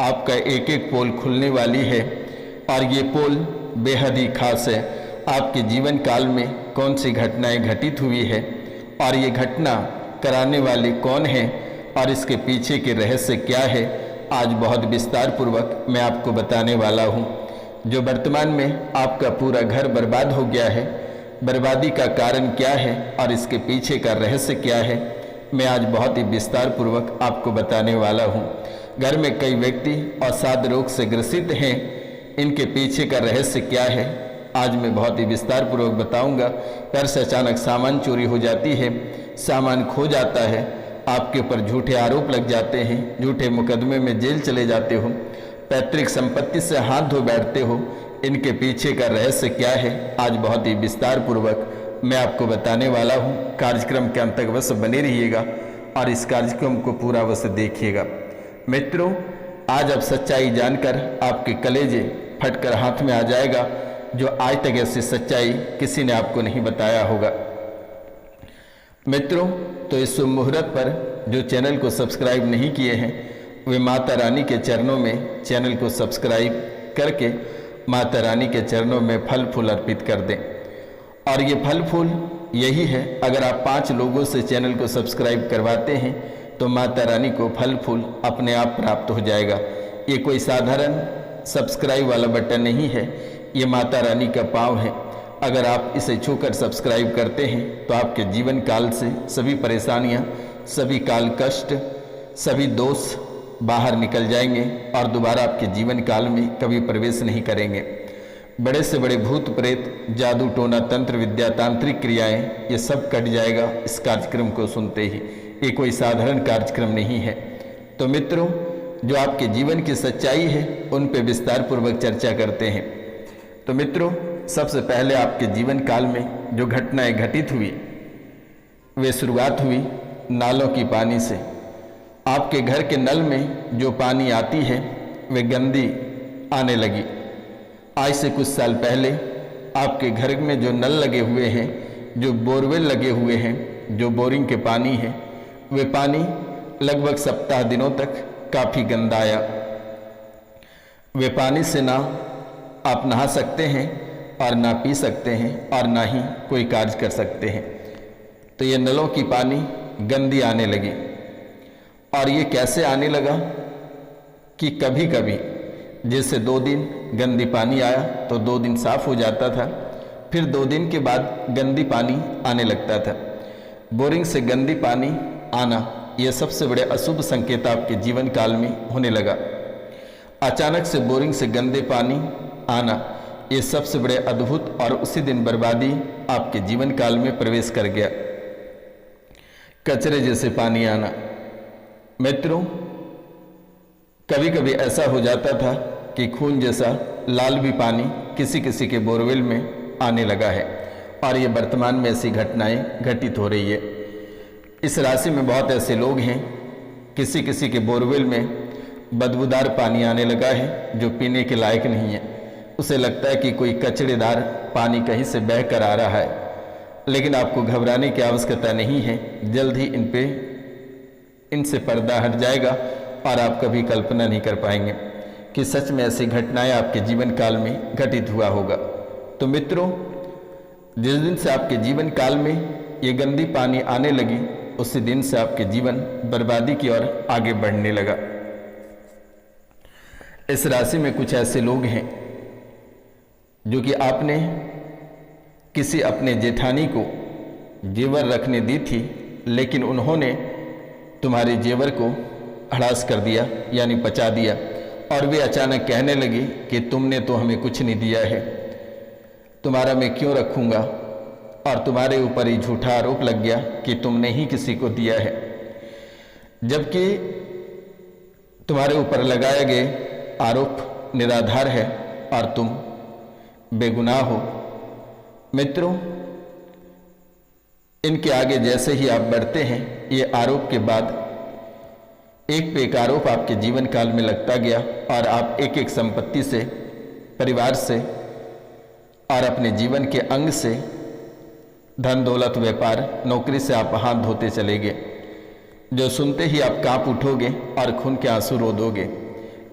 आपका एक एक पोल खुलने वाली है और ये पोल बेहद ही खास है। आपके जीवन काल में कौन सी घटनाएं घटित हुई है और ये घटना कराने वाले कौन हैं और इसके पीछे के रहस्य क्या है, आज बहुत विस्तार पूर्वक मैं आपको बताने वाला हूँ। जो वर्तमान में आपका पूरा घर बर्बाद हो गया है, बर्बादी का कारण क्या है और इसके पीछे का रहस्य क्या है, मैं आज बहुत ही विस्तार पूर्वक आपको बताने वाला हूँ। घर में कई व्यक्ति अवसाद रोग से ग्रसित हैं, इनके पीछे का रहस्य क्या है आज मैं बहुत ही विस्तार पूर्वक बताऊंगा। घर से अचानक सामान चोरी हो जाती है, सामान खो जाता है, आपके ऊपर झूठे आरोप लग जाते हैं, झूठे मुकदमे में जेल चले जाते हो, पैतृक संपत्ति से हाथ धो बैठते हो, इनके पीछे का रहस्य क्या है आज बहुत ही विस्तार पूर्वक मैं आपको बताने वाला हूँ। कार्यक्रम के अंत तक अवश्य बने रहिएगा और इस कार्यक्रम को पूरा अवश्य देखिएगा। मित्रों, आज अब सच्चाई जानकर आपके कलेजे फटकर हाथ में आ जाएगा, जो आज तक ऐसी सच्चाई किसी ने आपको नहीं बताया होगा। मित्रों, तो इस शुभ मुहूर्त पर जो चैनल को सब्सक्राइब नहीं किए हैं वे माता रानी के चरणों में चैनल को सब्सक्राइब करके माता रानी के चरणों में फल फूल अर्पित कर दें। और ये फल फूल यही है, अगर आप 5 लोगों से चैनल को सब्सक्राइब करवाते हैं तो माता रानी को फल फूल अपने आप प्राप्त हो जाएगा। ये कोई साधारण सब्सक्राइब वाला बटन नहीं है, ये माता रानी का पाँव है। अगर आप इसे छूकर सब्सक्राइब करते हैं तो आपके जीवन काल से सभी परेशानियां, सभी काल कष्ट, सभी दोष बाहर निकल जाएंगे और दोबारा आपके जीवन काल में कभी प्रवेश नहीं करेंगे। बड़े से बड़े भूत प्रेत, जादू टोना, तंत्र विद्या, तांत्रिक क्रियाएं, ये सब कट जाएगा इस कार्यक्रम को सुनते ही। ये कोई साधारण कार्यक्रम नहीं है। तो मित्रों, जो आपके जीवन की सच्चाई है उन पे विस्तार पूर्वक चर्चा करते हैं। तो मित्रों, सबसे पहले आपके जीवन काल में जो घटनाएं घटित हुई वे शुरुआत हुई नालों की पानी से। आपके घर के नल में जो पानी आती है वे गंदी आने लगी। आज से कुछ साल पहले आपके घर में जो नल लगे हुए हैं, जो बोरवेल लगे हुए हैं, जो बोरिंग के पानी है, वे पानी लगभग सप्ताह दिनों तक काफ़ी गंदा आया। वे पानी से ना आप नहा सकते हैं और ना पी सकते हैं और ना ही कोई कार्य कर सकते हैं। तो ये नलों की पानी गंदी आने लगी। और ये कैसे आने लगा कि कभी कभी जैसे 2 दिन गंदी पानी आया तो 2 दिन साफ हो जाता था, फिर 2 दिन के बाद गंदी पानी आने लगता था। बोरिंग से गंदी पानी आना यह सबसे बड़े अशुभ संकेत आपके जीवन काल में होने लगा। अचानक से बोरिंग से गंदे पानी आना ये सबसे बड़े अद्भुत और उसी दिन बर्बादी आपके जीवन काल में प्रवेश कर गया। कचरे जैसे पानी आना। मित्रों, कभी कभी ऐसा हो जाता था कि खून जैसा लाल भी पानी किसी किसी के बोरवेल में आने लगा है और ये वर्तमान में ऐसी घटनाएं घटित हो रही है। इस राशि में बहुत ऐसे लोग हैं, किसी किसी के बोरवेल में बदबूदार पानी आने लगा है जो पीने के लायक नहीं है। उसे लगता है कि कोई कचड़ेदार पानी कहीं से बह कर आ रहा है, लेकिन आपको घबराने की आवश्यकता नहीं है। जल्द ही इनसे पर्दा हट जाएगा और आप कभी कल्पना नहीं कर पाएंगे कि सच में ऐसी घटनाएं आपके जीवन काल में घटित हुआ होगा। तो मित्रों, जिस दिन से आपके जीवन काल में ये गंदी पानी आने लगी, उसी दिन से आपके जीवन बर्बादी की ओर आगे बढ़ने लगा। इस राशि में कुछ ऐसे लोग हैं जो कि आपने किसी अपने जेठानी को जेवर रखने दी थी, लेकिन उन्होंने तुम्हारे जेवर को हड़ास कर दिया, यानी पचा दिया, और वे अचानक कहने लगी कि तुमने तो हमें कुछ नहीं दिया है, तुम्हारा मैं क्यों रखूँगा, और तुम्हारे ऊपर ही झूठा आरोप लग गया कि तुमने ही किसी को दिया है, जबकि तुम्हारे ऊपर लगाए गए आरोप निराधार है और तुम बेगुनाह हो। मित्रों, इनके आगे जैसे ही आप बढ़ते हैं, ये आरोप के बाद एक पे एक आरोप आपके जीवन काल में लगता गया और आप एक एक संपत्ति से, परिवार से और अपने जीवन के अंग से, धन दौलत, व्यापार, नौकरी से आप हाथ धोते चले गए, जो सुनते ही आप कांप उठोगे और खून के आंसू रो दोगे।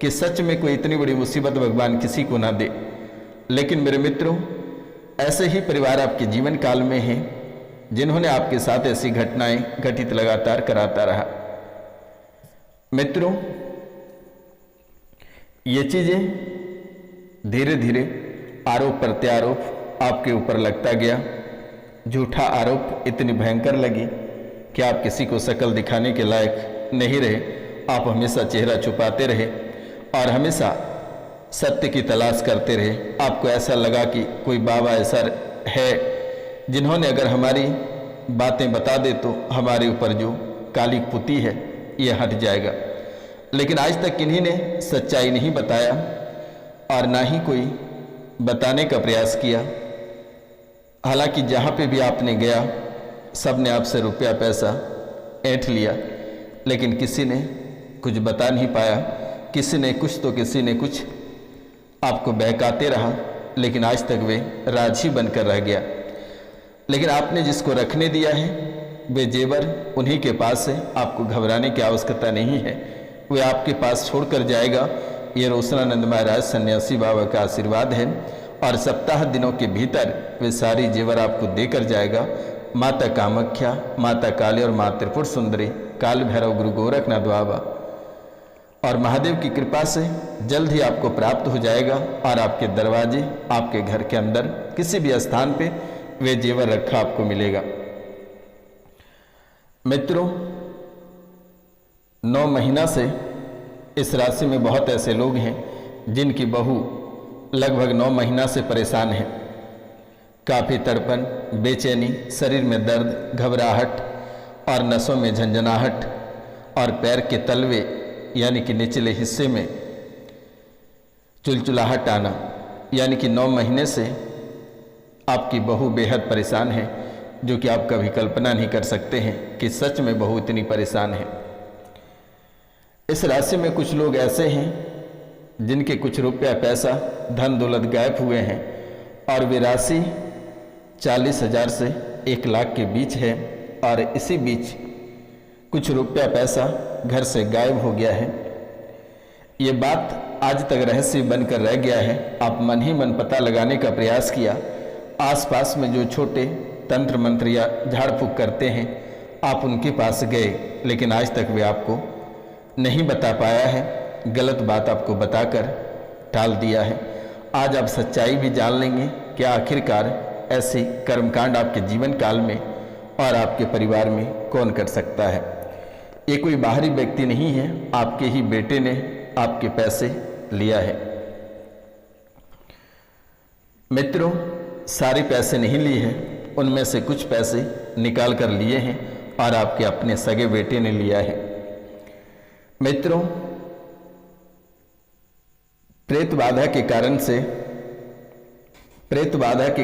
कि सच में कोई इतनी बड़ी मुसीबत भगवान किसी को ना दे। लेकिन मेरे मित्रों, ऐसे ही परिवार आपके जीवन काल में हैं जिन्होंने आपके साथ ऐसी घटनाएं घटित लगातार कराता रहा। मित्रों, ये चीजें धीरे धीरे आरोप प्रत्यारोप आपके ऊपर लगता गया। झूठा आरोप इतनी भयंकर लगी कि आप किसी को शक्ल दिखाने के लायक नहीं रहे। आप हमेशा चेहरा छुपाते रहे और हमेशा सत्य की तलाश करते रहे। आपको ऐसा लगा कि कोई बाबा ऐसा है जिन्होंने अगर हमारी बातें बता दे तो हमारे ऊपर जो काली पुती है ये हट जाएगा। लेकिन आज तक किन्हीं ने सच्चाई नहीं बताया और ना ही कोई बताने का प्रयास किया। हालांकि जहाँ पे भी आपने गया सब ने आपसे रुपया पैसा ऐंठ लिया, लेकिन किसी ने कुछ बता नहीं पाया। किसी ने कुछ तो किसी ने कुछ आपको बहकाते रहा, लेकिन आज तक वे राज ही बनकर रह गया। लेकिन आपने जिसको रखने दिया है वे जेवर उन्हीं के पास है। आपको घबराने की आवश्यकता नहीं है, वे आपके पास छोड़कर जाएगा। ये रोशनानंद महाराज सन्यासी बाबा का आशीर्वाद है और सप्ताह दिनों के भीतर वे सारी जेवर आपको देकर जाएगा। माता कामाख्या, माता काली और माँ त्रिपुर सुंदरी, काल भैरव गुरु गोरखनाथ बाबा और महादेव की कृपा से जल्द ही आपको प्राप्त हो जाएगा और आपके दरवाजे, आपके घर के अंदर किसी भी स्थान पे वे जेवर रखा आपको मिलेगा। मित्रों, 9 महीना से इस राशि में बहुत ऐसे लोग हैं जिनकी बहू लगभग 9 महीना से परेशान है। काफ़ी तड़पन, बेचैनी, शरीर में दर्द, घबराहट और नसों में झंझनाहट और पैर के तलवे यानी कि निचले हिस्से में चुलचुलाहट आना, यानी कि 9 महीने से आपकी बहू बेहद परेशान है, जो कि आप कभी कल्पना नहीं कर सकते हैं कि सच में बहू इतनी परेशान है। इस राशि में कुछ लोग ऐसे हैं जिनके कुछ रुपया पैसा धन दौलत गायब हुए हैं और वे राशि 40,000 से 1 लाख के बीच है और इसी बीच कुछ रुपया पैसा घर से गायब हो गया है। ये बात आज तक रहस्य बनकर रह गया है। आप मन ही मन पता लगाने का प्रयास किया। आसपास में जो छोटे तंत्र मंत्र या झाड़ फूक करते हैं आप उनके पास गए, लेकिन आज तक वे आपको नहीं बता पाया है। गलत बात आपको बताकर टाल दिया है। आज आप सच्चाई भी जान लेंगे कि आखिरकार ऐसी कर्मकांड आपके जीवन काल में और आपके परिवार में कौन कर सकता है। ये कोई बाहरी व्यक्ति नहीं है, आपके ही बेटे ने आपके पैसे लिया है। मित्रों, सारे पैसे नहीं लिए हैं, उनमें से कुछ पैसे निकाल कर लिए हैं और आपके अपने सगे बेटे ने लिया है। मित्रों, प्रेत बाधा के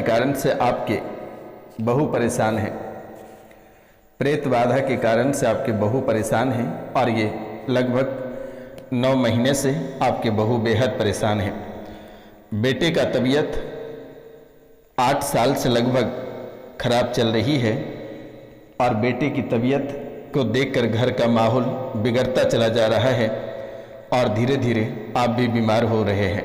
कारण से आपके बहु परेशान है। प्रेत बाधा के कारण से आपके बहु परेशान हैं और ये लगभग 9 महीने से आपके बहु बेहद परेशान हैं। बेटे का तबीयत 8 साल से लगभग खराब चल रही है और बेटे की तबीयत को देखकर घर का माहौल बिगड़ता चला जा रहा है और धीरे धीरे आप भी बीमार हो रहे हैं।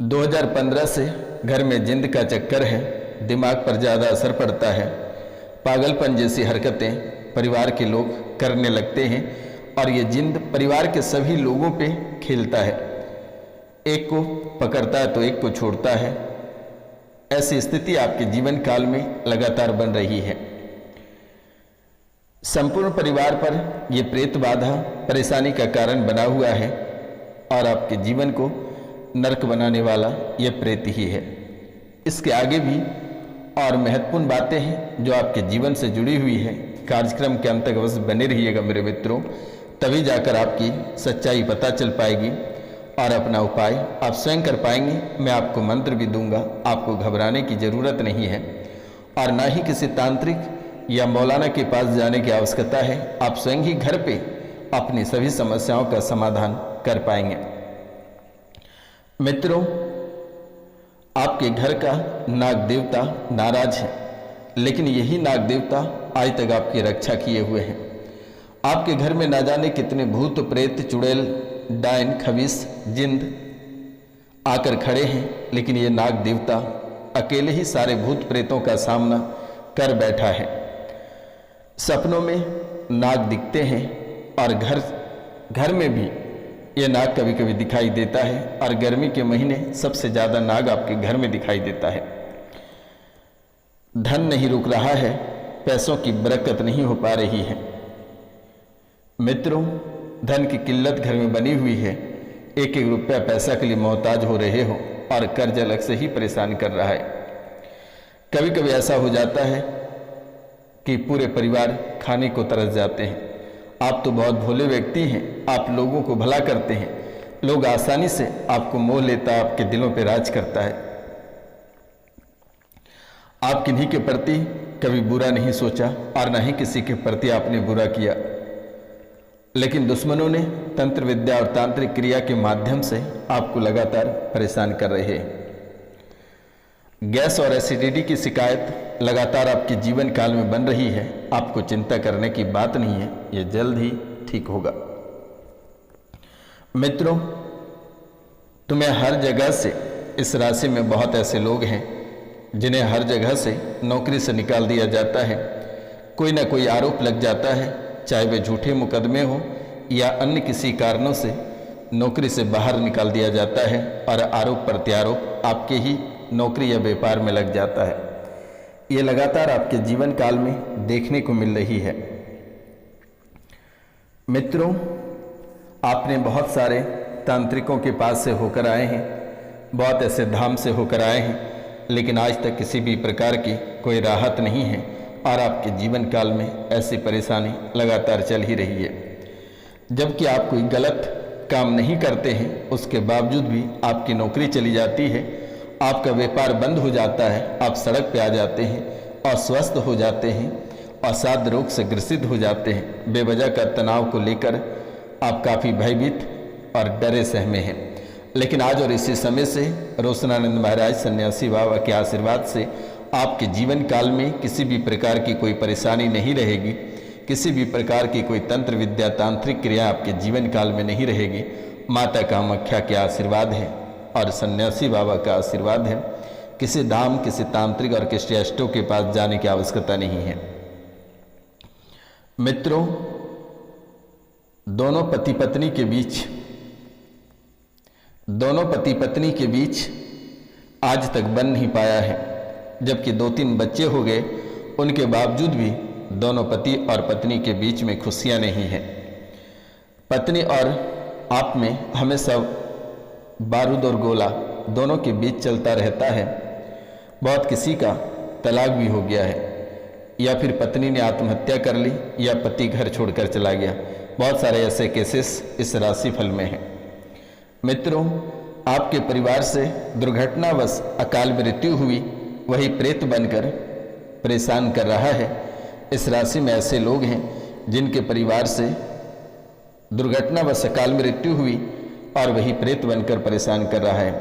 2015 से घर में जिंद का चक्कर है, दिमाग पर ज़्यादा असर पड़ता है, पागलपन जैसी हरकतें परिवार के लोग करने लगते हैं और ये जिंद परिवार के सभी लोगों पे खेलता है। एक को पकड़ता है तो एक को छोड़ता है। ऐसी स्थिति आपके जीवन काल में लगातार बन रही है। संपूर्ण परिवार पर यह प्रेत बाधा परेशानी का कारण बना हुआ है और आपके जीवन को नरक बनाने वाला यह प्रेत ही है। इसके आगे भी और महत्वपूर्ण बातें हैं जो आपके जीवन से जुड़ी हुई है। कार्यक्रम के अंत तक अवश्य बने रहिएगा मेरे मित्रों, तभी जाकर आपकी सच्चाई पता चल पाएगी और अपना उपाय आप स्वयं कर पाएंगे। मैं आपको मंत्र भी दूंगा, आपको घबराने की जरूरत नहीं है और ना ही किसी तांत्रिक या मौलाना के पास जाने की आवश्यकता है। आप स्वयं ही घर पे अपनी सभी समस्याओं का समाधान कर पाएंगे। मित्रों, आपके घर का नाग देवता नाराज है, लेकिन यही नाग देवता आज तक आपकी रक्षा किए हुए हैं आपके घर में ना जाने कितने भूत प्रेत चुड़ैल डायन खबीस जिंद आकर खड़े हैं, लेकिन ये नाग देवता अकेले ही सारे भूत प्रेतों का सामना कर बैठा है। सपनों में नाग दिखते हैं और घर में भी ये नाग कभी कभी दिखाई देता है, और गर्मी के महीने सबसे ज़्यादा नाग आपके घर में दिखाई देता है। धन नहीं रुक रहा है, पैसों की बरकत नहीं हो पा रही है। मित्रों, धन की किल्लत घर में बनी हुई है, एक एक रुपया पैसा के लिए मोहताज हो रहे हो, और कर्ज अलग से ही परेशान कर रहा है। कभी कभी ऐसा हो जाता है कि पूरे परिवार खाने को तरस जाते हैं। आप तो बहुत भोले व्यक्ति हैं, आप लोगों को भला करते हैं, लोग आसानी से आपको मोह लेता, आपके दिलों पे राज करता है। आप किन्हीं के प्रति कभी बुरा नहीं सोचा और न ही किसी के प्रति आपने बुरा किया, लेकिन दुश्मनों ने तंत्र विद्या और तांत्रिक क्रिया के माध्यम से आपको लगातार परेशान कर रहे हैं। गैस और एसिडिटी की शिकायत लगातार आपके जीवन काल में बन रही है। आपको चिंता करने की बात नहीं है, ये जल्द ही ठीक होगा। मित्रों, तुम्हें हर जगह से, इस राशि में बहुत ऐसे लोग हैं जिन्हें हर जगह से नौकरी से निकाल दिया जाता है। कोई ना कोई आरोप लग जाता है, चाहे वे झूठे मुकदमे हो या अन्य किसी कारणों से नौकरी से बाहर निकाल दिया जाता है, और आरोप प्रत्यारोप आपके ही नौकरी या व्यापार में लग जाता है। ये लगातार आपके जीवन काल में देखने को मिल रही है। मित्रों, आपने बहुत सारे तांत्रिकों के पास से होकर आए हैं, बहुत ऐसे धाम से होकर आए हैं, लेकिन आज तक किसी भी प्रकार की कोई राहत नहीं है, और आपके जीवन काल में ऐसी परेशानी लगातार चल ही रही है। जबकि आप कोई गलत काम नहीं करते हैं, उसके बावजूद भी आपकी नौकरी चली जाती है, आपका व्यापार बंद हो जाता है, आप सड़क पे आ जाते हैं, अस्वस्थ हो जाते हैं, अवसाद रोग से ग्रसित हो जाते हैं। बेवजह का तनाव को लेकर आप काफ़ी भयभीत और डरे सहमे हैं। लेकिन आज और इसी समय से रोशनानंद महाराज सन्यासी बाबा के आशीर्वाद से आपके जीवन काल में किसी भी प्रकार की कोई परेशानी नहीं रहेगी, किसी भी प्रकार की कोई तंत्र विद्या तांत्रिक क्रिया आपके जीवन काल में नहीं रहेगी। माता कामाख्या के आशीर्वाद है और सन्यासी बाबा का आशीर्वाद है। किसी धाम, किसी तांत्रिक और किसी अष्टों के पास जाने की आवश्यकता नहीं है। मित्रों, दोनों पति पत्नी के बीच आज तक बन नहीं पाया है, जबकि 2-3 बच्चे हो गए, उनके बावजूद भी दोनों पति और पत्नी के बीच में खुशियां नहीं है। पत्नी और आप में हमेशा बारूद और गोला दोनों के बीच चलता रहता है। बहुत किसी का तलाक भी हो गया है, या फिर पत्नी ने आत्महत्या कर ली, या पति घर छोड़कर चला गया। बहुत सारे ऐसे केसेस इस राशिफल में हैं। मित्रों, आपके परिवार से दुर्घटनावश अकाल मृत्यु हुई, वही प्रेत बनकर परेशान कर रहा है। इस राशि में ऐसे लोग हैं जिनके परिवार से दुर्घटनावश अकाल मृत्यु हुई और वही प्रेत बनकर परेशान कर रहा है।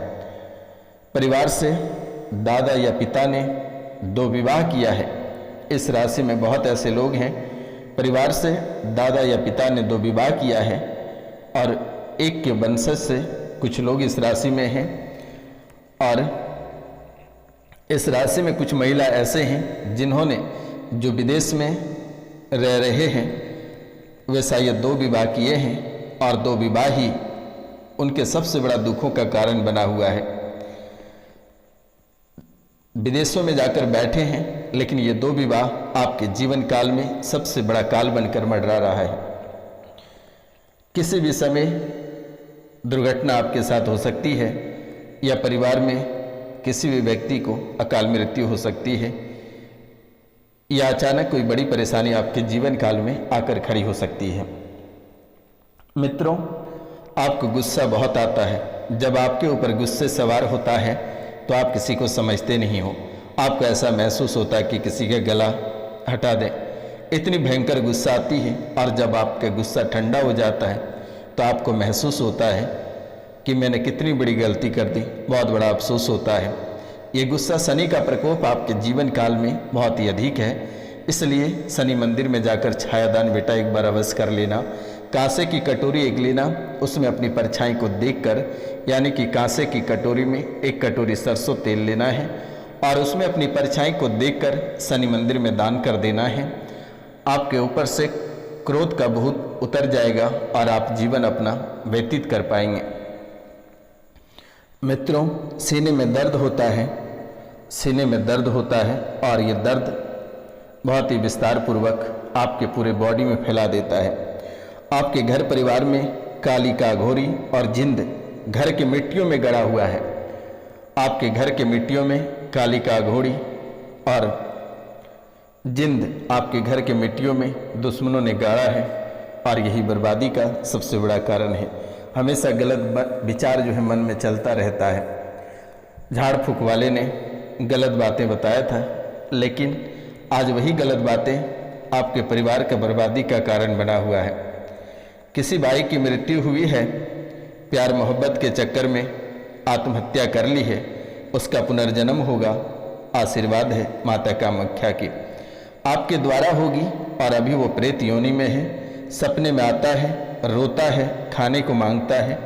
परिवार से दादा या पिता ने 2 विवाह किया है। इस राशि में बहुत ऐसे लोग हैं, परिवार से दादा या पिता ने 2 विवाह किया है, और एक के वंशज से कुछ लोग इस राशि में हैं। और इस राशि में कुछ महिला ऐसे हैं जिन्होंने, जो विदेश में रह रहे हैं, वे शायद 2 विवाह किए हैं, और 2 विवाह ही उनके सबसे बड़ा दुखों का कारण बना हुआ है। विदेशों में जाकर बैठे हैं, लेकिन ये 2 विवाह आपके जीवन काल में सबसे बड़ा काल बनकर मंडरा रहा है। किसी भी समय दुर्घटना आपके साथ हो सकती है, या परिवार में किसी भी व्यक्ति को अकाल मृत्यु हो सकती है, या अचानक कोई बड़ी परेशानी आपके जीवन काल में आकर खड़ी हो सकती है। मित्रों, आपको गुस्सा बहुत आता है। जब आपके ऊपर गुस्से सवार होता है तो आप किसी को समझते नहीं हो। आपको ऐसा महसूस होता है कि किसी का गला हटा दें, इतनी भयंकर गुस्सा आती है। और जब आपका गुस्सा ठंडा हो जाता है तो आपको महसूस होता है कि मैंने कितनी बड़ी गलती कर दी, बहुत बड़ा अफसोस होता है। ये गुस्सा शनि का प्रकोप आपके जीवन काल में बहुत ही अधिक है। इसलिए शनि मंदिर में जाकर छायादान बेटा एक बार अवश्य कर लेना। कांसे की कटोरी एक लेना, उसमें अपनी परछाई को देखकर, यानी कि कांसे की कटोरी में एक कटोरी सरसों तेल लेना है और उसमें अपनी परछाई को देखकर शनि मंदिर में दान कर देना है। आपके ऊपर से क्रोध का भूत उतर जाएगा और आप जीवन अपना व्यतीत कर पाएंगे। मित्रों, सीने में दर्द होता है, सीने में दर्द होता है और ये दर्द बहुत ही विस्तार पूर्वक आपके पूरे बॉडी में फैला देता है। आपके घर परिवार में काली का घोरी और जिंद घर की मिट्टियों में गड़ा हुआ है। आपके घर के मिट्टियों में काली का घोड़ी और जिंद आपके घर के मिट्टियों में दुश्मनों ने गाड़ा है और यही बर्बादी का सबसे बड़ा कारण है। हमेशा गलत विचार जो है मन में चलता रहता है। झाड़ फूक वाले ने गलत बातें बताया था, लेकिन आज वही गलत बातें आपके परिवार का बर्बादी का कारण बना हुआ है। किसी भाई की मृत्यु हुई है, प्यार मोहब्बत के चक्कर में आत्महत्या कर ली है, उसका पुनर्जन्म होगा। आशीर्वाद है माता कामाख्या की, आपके द्वारा होगी और अभी वो प्रेत योनि में है। सपने में आता है, रोता है, खाने को मांगता है,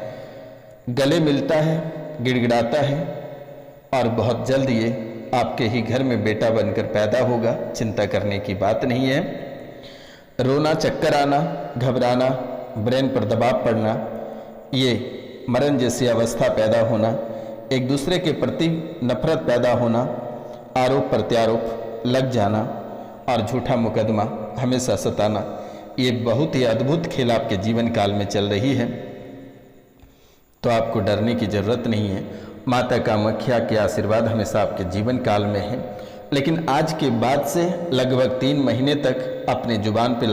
गले मिलता है, गिड़गिड़ाता है और बहुत जल्द ये आपके ही घर में बेटा बनकर पैदा होगा। चिंता करने की बात नहीं है। रोना, चक्कर आना, घबराना, ब्रेन पर दबाव पड़ना, ये मरण जैसी अवस्था पैदा होना, एक दूसरे के प्रति नफरत पैदा होना, आरोप प्रत्यारोप लग जाना और झूठा मुकदमा हमेशा सताना, ये बहुत ही अद्भुत खेल आपके जीवन काल में चल रही है। तो आपको डरने की जरूरत नहीं है। माता कामाख्या के आशीर्वाद हमेशा आपके जीवन काल में है। लेकिन आज के बाद से लगभग 3 महीने तक अपने जुबान पे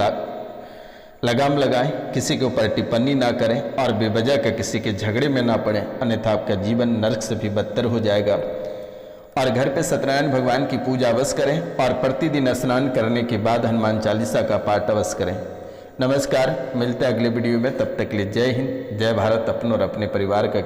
लगाम लगाएं, किसी के ऊपर टिप्पणी ना करें और बेवजह का किसी के झगड़े में ना पड़ें, अन्यथा आपका जीवन नरक से भी बदतर हो जाएगा। और घर पे सत्यनारायण भगवान की पूजा अवश्य करें और प्रतिदिन स्नान करने के बाद हनुमान चालीसा का पाठ अवश्य करें। नमस्कार, मिलते हैं अगले वीडियो में। तब तक के लिए जय हिंद, जय भारत, अपनों और अपने परिवार का